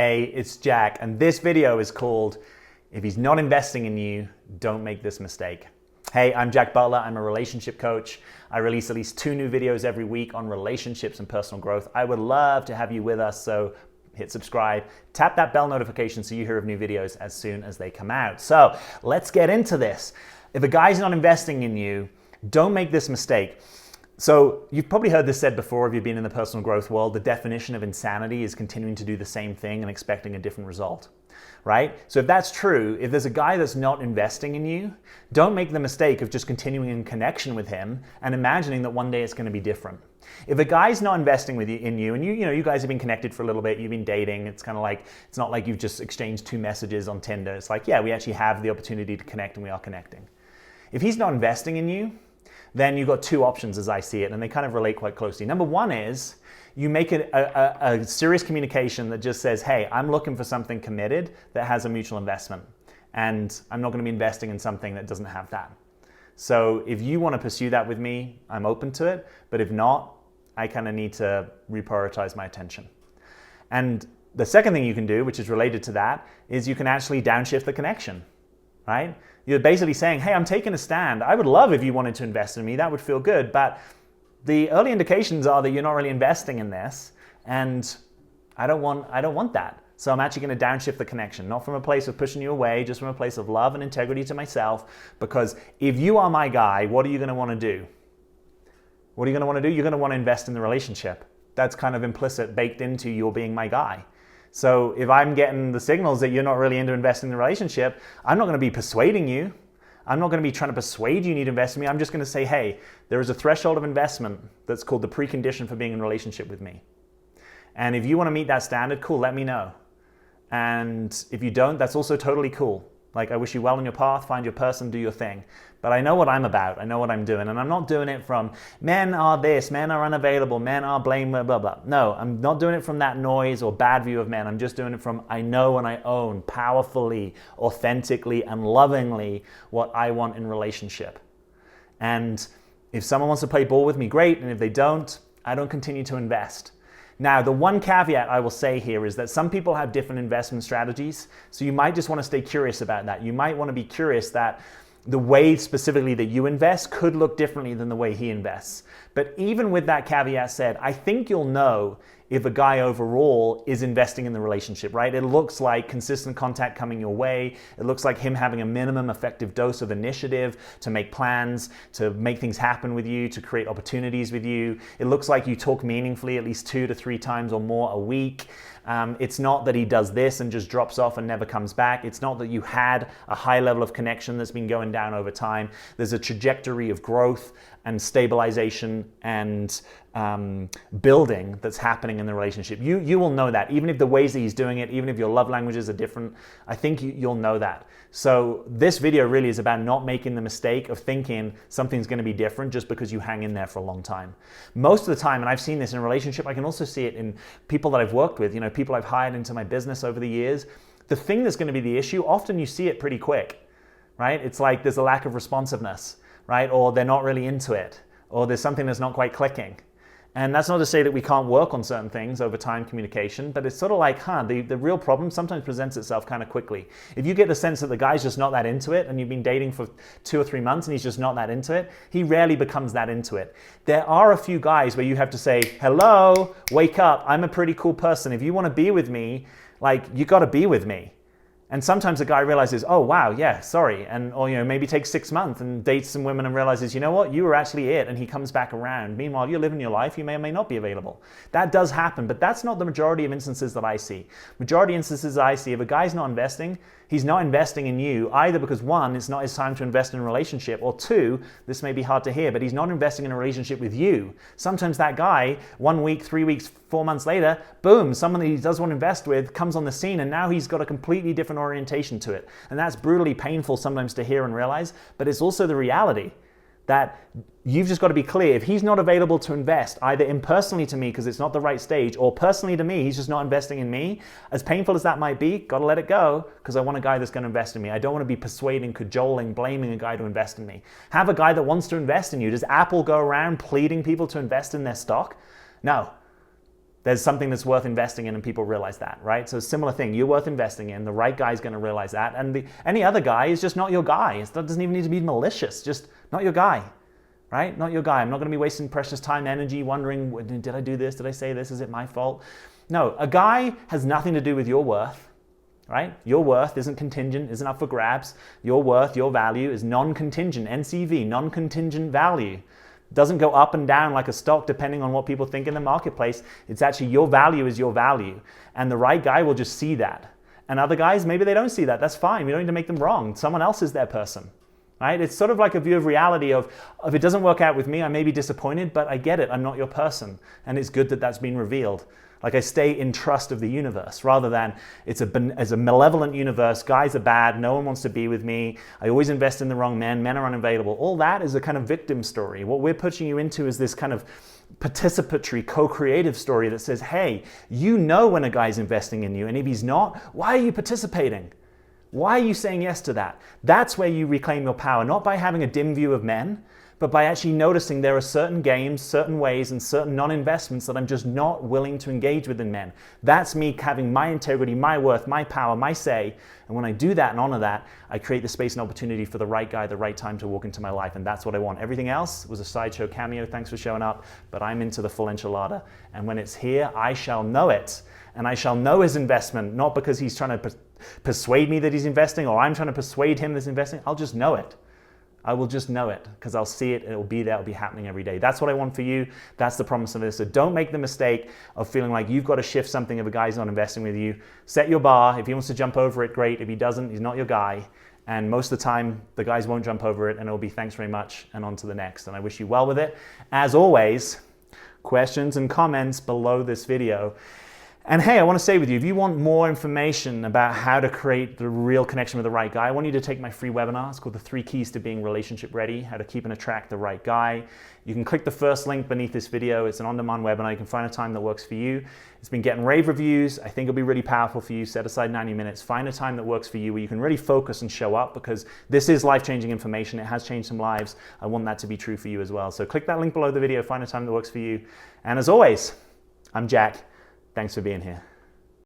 Hey, it's Jack, and this video is called, If He's Not Investing in You, Don't Make This Mistake. Hey, I'm Jack Butler. I'm a relationship coach. I release at least 2 new videos every week on relationships and personal growth. I would love to have you with us, so hit subscribe, tap that bell notification so you hear of new videos as soon as they come out. So let's get into this. If a guy's not investing in you, don't make this mistake. So you've probably heard this said before if you've been in the personal growth world. The definition of insanity is continuing to do the same thing and expecting a different result, right? So if that's true, if there's a guy that's not investing in you, don't make the mistake of just continuing in connection with him and imagining that one day it's going to be different. If a guy's not investing in you, and you guys have been connected for a little bit, you've been dating, it's kind of like, it's not like you've just exchanged 2 messages on Tinder. It's like, yeah, we actually have the opportunity to connect and we are connecting. If he's not investing in you, then you've got 2 options as I see it, and they kind of relate quite closely. Number 1 is you make a serious communication that just says, hey, I'm looking for something committed that has a mutual investment, and I'm not going to be investing in something that doesn't have that. So if you want to pursue that with me, I'm open to it, but if not, I kind of need to reprioritize my attention. And the second thing you can do, which is related to that, is you can actually downshift the connection, right? You're basically saying, hey, I'm taking a stand. I would love if you wanted to invest in me. That would feel good. But the early indications are that you're not really investing in this. And I don't want that. So I'm actually going to downshift the connection, not from a place of pushing you away, just from a place of love and integrity to myself. Because if you are my guy, what are you going to want to do? What are you going to want to do? You're going to want to invest in the relationship. That's kind of implicit, baked into your being my guy. So if I'm getting the signals that you're not really into investing in the relationship, I'm not going to be persuading you. I'm not going to be trying to persuade you need to invest in me. I'm just going to say, hey, there is a threshold of investment that's called the precondition for being in a relationship with me. And if you want to meet that standard, cool, let me know. And if you don't, that's also totally cool. Like, I wish you well on your path, find your person, do your thing. But I know what I'm about. I know what I'm doing. And I'm not doing it from men are this, men are unavailable, men are blame, blah, blah, blah. No, I'm not doing it from that noise or bad view of men. I'm just doing it from I know and I own powerfully, authentically, and lovingly what I want in relationship. And if someone wants to play ball with me, great. And if they don't, I don't continue to invest. Now, the one caveat I will say here is that some people have different investment strategies, so you might just want to stay curious about that. You might want to be curious that the way specifically that you invest could look differently than the way he invests. But even with that caveat said, I think you'll know if a guy overall is investing in the relationship, right? It looks like consistent contact coming your way. It looks like him having a minimum effective dose of initiative to make plans, to make things happen with you, to create opportunities with you. It looks like you talk meaningfully at least 2 to 3 times or more a week. It's not that he does this and just drops off and never comes back. It's not that you had a high level of connection that's been going down over time. There's a trajectory of growth and stabilization and building that's happening in the relationship. You will know that, even if the ways that he's doing it, even if your love languages are different, I think you'll know that. So this video really is about not making the mistake of thinking something's going to be different just because you hang in there for a long time. Most of the time, and I've seen this in a relationship, I can also see it in people that I've worked with, people I've hired into my business over the years. The thing that's going to be the issue, often you see it pretty quick, right? It's like there's a lack of responsiveness, right? Or they're not really into it, or there's something that's not quite clicking. And that's not to say that we can't work on certain things over time, communication, but it's sort of like, the real problem sometimes presents itself kind of quickly. If you get the sense that the guy's just not that into it, and you've been dating for 2 or 3 months and he's just not that into it, he rarely becomes that into it. There are a few guys where you have to say, hello, wake up, I'm a pretty cool person. If you want to be with me, you got to be with me. And sometimes the guy realizes, oh, wow, yeah, sorry. Or maybe takes 6 months and dates some women and realizes, you know what, you were actually it. And he comes back around. Meanwhile, you're living your life. You may or may not be available. That does happen, but that's not the majority of instances that I see. Majority of instances I see, if a guy's not investing, he's not investing in you, either because 1, it's not his time to invest in a relationship, or 2, this may be hard to hear, but he's not investing in a relationship with you. Sometimes that guy, 1 week, 3 weeks, 4 months later, boom, someone that he does want to invest with comes on the scene, and now he's got a completely different orientation to it. And that's brutally painful sometimes to hear and realize, but it's also the reality that you've just got to be clear. If he's not available to invest, either impersonally to me because it's not the right stage, or personally to me, he's just not investing in me, as painful as that might be, got to let it go, because I want a guy that's going to invest in me. I don't want to be persuading, cajoling, blaming a guy to invest in me. Have a guy that wants to invest in you. Does Apple go around pleading people to invest in their stock? No. There's something that's worth investing in and people realize that, right? So similar thing, you're worth investing in, the right guy's gonna realize that, and any other guy is just not your guy. It doesn't even need to be malicious, just not your guy, right? Not your guy. I'm not gonna be wasting precious time, energy, wondering, did I do this, did I say this, is it my fault? No, a guy has nothing to do with your worth, right? Your worth isn't contingent, isn't up for grabs. Your worth, your value is non-contingent, NCV, non-contingent value. Doesn't go up and down like a stock depending on what people think in the marketplace. It's actually your value is your value. And the right guy will just see that. And other guys, maybe they don't see that. That's fine. We don't need to make them wrong. Someone else is their person, right? It's sort of like a view of reality of if it doesn't work out with me, I may be disappointed, but I get it. I'm not your person. And it's good that that's been revealed. Like I stay in trust of the universe rather than it's a malevolent universe. Guys are bad. No one wants to be with me. I always invest in the wrong men. Men are unavailable. All that is a kind of victim story. What we're pushing you into is this kind of participatory, co-creative story that says, hey, you know when a guy's investing in you, and if he's not, why are you participating? Why are you saying yes to that? That's where you reclaim your power, not by having a dim view of men, but by actually noticing there are certain games, certain ways, and certain non-investments that I'm just not willing to engage with in men. That's me having my integrity, my worth, my power, my say. And when I do that and honor that, I create the space and opportunity for the right guy, the right time to walk into my life. And that's what I want. Everything else was a sideshow cameo. Thanks for showing up. But I'm into the full enchilada. And when it's here, I shall know it. And I shall know his investment, not because he's trying to persuade me that he's investing or I'm trying to persuade him that he's investing. I'll just know it. I will just know it because I'll see it. It'll be there. It'll be happening every day. That's what I want for you. That's the promise of this. So don't make the mistake of feeling like you've got to shift something if a guy's not investing with you. Set your bar. If he wants to jump over it, great. If he doesn't, he's not your guy. And most of the time, the guys won't jump over it and it'll be thanks very much and on to the next. And I wish you well with it. As always, questions and comments below this video. And hey, I want to say with you, if you want more information about how to create the real connection with the right guy, I want you to take my free webinar. It's called The 3 Keys to Being Relationship Ready, How to Keep and Attract the Right Guy. You can click the first link beneath this video. It's an on-demand webinar. You can find a time that works for you. It's been getting rave reviews. I think it'll be really powerful for you. Set aside 90 minutes. Find a time that works for you where you can really focus and show up because this is life-changing information. It has changed some lives. I want that to be true for you as well. So click that link below the video. Find a time that works for you. And as always, I'm Jack. Thanks for being here.